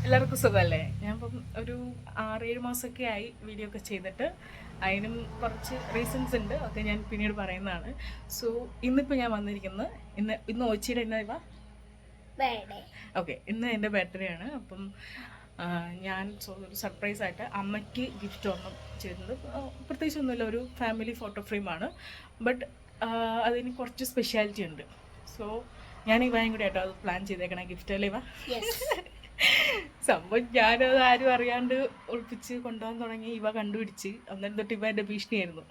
എല്ലാവർക്കും സുഖമല്ലേ? ഞാനിപ്പം ഒരു 6-7 മാസമൊക്കെ ആയി വീഡിയോ ഒക്കെ ചെയ്തിട്ട്. അതിനും കുറച്ച് റീസൺസ് ഉണ്ട്, ഒക്കെ ഞാൻ പിന്നീട് പറയുന്നതാണ്. സോ ഇന്നിപ്പോൾ ഞാൻ വന്നിരിക്കുന്നത് ഇന്ന് ഓച്ചിയുടെ ഇന്ന ഓക്കെ, ഇന്ന് എൻ്റെ ബർത്ത്ഡേ ആണ്. അപ്പം ഞാൻ ഒരു സർപ്രൈസായിട്ട് അമ്മയ്ക്ക് ഗിഫ്റ്റ് ഒന്നും ചെയ്തത് പ്രത്യേകിച്ചൊന്നുമില്ല, ഒരു ഫാമിലി ഫോട്ടോ ഫ്രെയിമാണ്. ബട്ട് അതിന് കുറച്ച് സ്പെഷ്യാലിറ്റി ഉണ്ട്. സോ ഞാൻ ഇവയും കൂടി ആയിട്ടോ അത് പ്ലാൻ ചെയ്തേക്കണേ ഗിഫ്റ്റ് അല്ലേ ഇവ? സംഭവം ഞാനത് ആരും അറിയാണ്ട് ഒളിപ്പിച്ച് കൊണ്ടുപോകാൻ തുടങ്ങി. ഇവ കണ്ടുപിടിച്ച് അന്നേരം തൊട്ട് ഇവ എൻ്റെ ഭീഷണിയായിരുന്നു.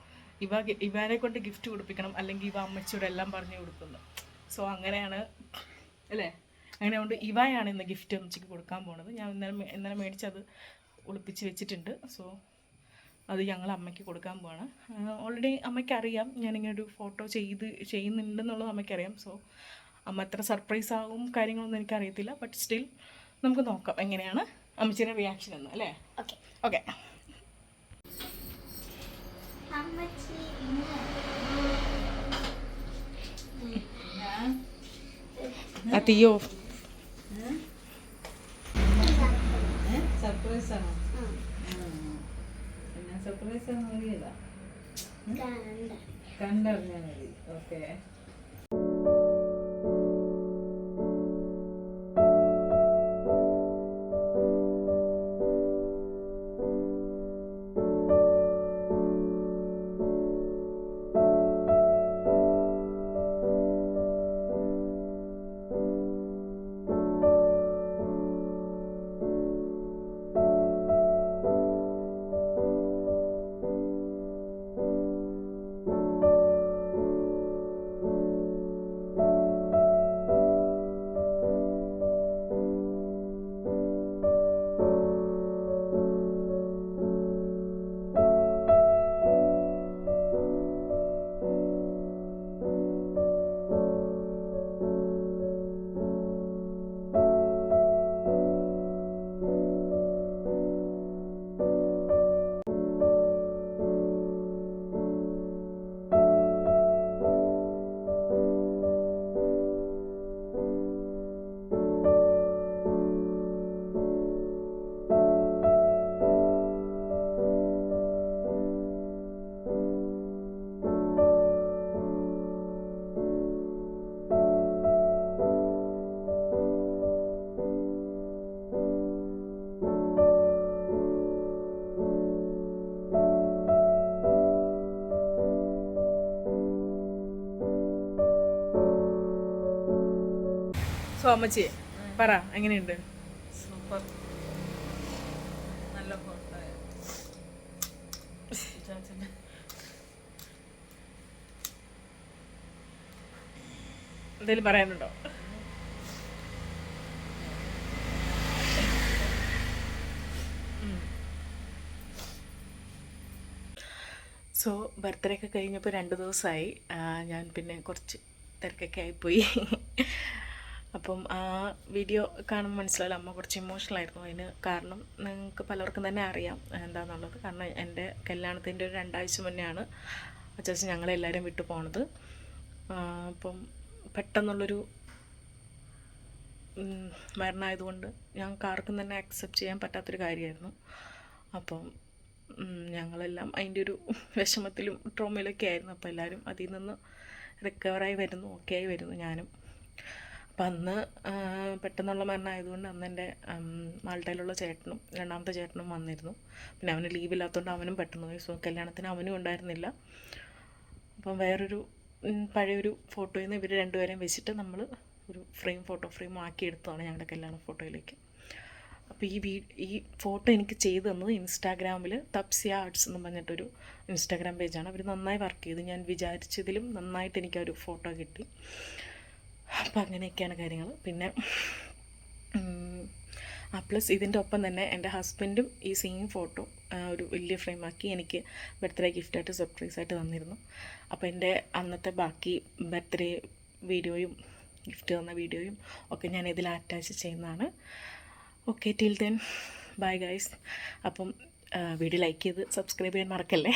ഇവനെ കൊണ്ട് ഗിഫ്റ്റ് കൊടുപ്പിക്കണം, അല്ലെങ്കിൽ ഇവ അമ്മച്ചിയോട് എല്ലാം പറഞ്ഞു കൊടുക്കുന്നു. സോ അങ്ങനെയാണ് അല്ലേ? അങ്ങനെ കൊണ്ട് ഇവയാണ് ഇന്ന് ഗിഫ്റ്റ് അമ്മച്ചിക്ക് കൊടുക്കാൻ പോണത്. ഞാൻ ഇന്നലെ മേടിച്ചത് ഒളിപ്പിച്ച് വെച്ചിട്ടുണ്ട്. സോ അത് ഞങ്ങൾ അമ്മയ്ക്ക് കൊടുക്കാൻ പോവാണ്. ഓൾറെഡി അമ്മയ്ക്ക് അറിയാം ഞാനിങ്ങനെ ഒരു ഫോട്ടോ ചെയ്യുന്നുണ്ടെന്നുള്ളത് അമ്മയ്ക്കറിയാം. സോ അമ്മ എത്ര സർപ്രൈസ് ആകും കാര്യങ്ങളൊന്നും എനിക്കറിയത്തില്ല. ബട്ട് സ്റ്റിൽ നമുക്ക് നോക്കാം എങ്ങനെയാണ് അമ്മച്ചിയുടെ റിയാക്ഷൻ എന്ന്, അല്ലേ? Okay okay. അയ്യോ സർപ്രൈസ് ആണോ? സർപ്രൈസ് ആണോ? അറിയില്ല, കണ്ടറിഞ്ഞാൽ മതി. ഓക്കെ. സോ അമ്മച്ചി പറ, എങ്ങനെയുണ്ട്? സൂപ്പർ, നല്ല ഫോട്ടോ. എന്തെങ്കിലും പറയാനുണ്ടോ? സോ ബർത്ത്ഡേ ഒക്കെ കഴിഞ്ഞപ്പോൾ 2 ദിവസമായി. ഞാൻ പിന്നെ കുറച്ച് തിരക്കൊക്കെ ആയിപ്പോയി. അപ്പം ആ വീഡിയോ കാണുമ്പോൾ മനസ്സിലാവില്ല, അമ്മ കുറച്ച് ഇമോഷണലായിരുന്നു. അതിന് കാരണം നിങ്ങൾക്ക് പലർക്കും തന്നെ അറിയാം എന്താണെന്നുള്ളത്. കാരണം എൻ്റെ കല്യാണത്തിൻ്റെ ഒരു 2 ആഴ്ച മുന്നെയാണ് അച്ചാച്ചൻ ഞങ്ങളെല്ലാവരും വിട്ടു പോണത്. അപ്പം പെട്ടെന്നുള്ളൊരു മരണമായതുകൊണ്ട് ഞങ്ങൾക്ക് ആർക്കും തന്നെ അക്സെപ്റ്റ് ചെയ്യാൻ പറ്റാത്തൊരു കാര്യമായിരുന്നു. അപ്പം ഞങ്ങളെല്ലാം അതിൻ്റെ ഒരു വിഷമത്തിലും ട്രോമയിലൊക്കെ ആയിരുന്നു. അപ്പോൾ എല്ലാവരും അതിൽ നിന്ന് റിക്കവറായി വരുന്നു, ഓക്കെ ആയി വരുന്നു. ഞാനും അപ്പം അന്ന് പെട്ടെന്നുള്ള മരണമായതുകൊണ്ട് അന്ന് എൻ്റെ മാൾട്ടയിലുള്ള ചേട്ടനും രണ്ടാമത്തെ ചേട്ടനും വന്നിരുന്നു. പിന്നെ അവന് ലീവില്ലാത്തതുകൊണ്ട് അവനും പെട്ടെന്ന് പോയി. സോ കല്യാണത്തിന് അവനും ഉണ്ടായിരുന്നില്ല. അപ്പം വേറൊരു പഴയൊരു ഫോട്ടോയിൽ നിന്ന് ഇവർ രണ്ടുപേരെയും വെച്ചിട്ട് നമ്മൾ ഒരു ഫോട്ടോ ഫ്രെയിം ആക്കിയെടുത്തതാണ് ഞങ്ങളുടെ കല്യാണ ഫോട്ടോയിലേക്ക്. അപ്പോൾ ഈ ഫോട്ടോ എനിക്ക് ചെയ്തു തന്നത് ഇൻസ്റ്റാഗ്രാമിൽ തപ്സിയ ആർട്സ് എന്ന് പറഞ്ഞിട്ടൊരു ഇൻസ്റ്റാഗ്രാം പേജാണ്. അവർ നന്നായി വർക്ക് ചെയ്തു. ഞാൻ വിചാരിച്ചതിലും നന്നായിട്ട് എനിക്കൊരു ഫോട്ടോ കിട്ടി. അപ്പോൾ അങ്ങനെയൊക്കെയാണ് കാര്യങ്ങൾ. പിന്നെ പ്ലസ് ഇതിൻ്റെ ഒപ്പം തന്നെ എൻ്റെ ഹസ്ബൻഡും ഈ സെയിം ഫോട്ടോ ഒരു വലിയ ഫ്രെയിമാക്കി എനിക്ക് ബർത്ത്ഡേ ഗിഫ്റ്റായിട്ട് സർപ്രൈസായിട്ട് തന്നിരുന്നു. അപ്പോൾ എൻ്റെ അന്നത്തെ ബാക്കി ബർത്ത്ഡേ വീഡിയോയും ഗിഫ്റ്റ് തന്ന വീഡിയോയും ഒക്കെ ഞാൻ ഇതിൽ അറ്റാച്ച് ചെയ്യുന്നതാണ്. Okay, till then bye guys. അപ്പം വീഡിയോ ലൈക്ക് ചെയ്ത് സബ്സ്ക്രൈബ് ചെയ്യാൻ മറക്കല്ലേ.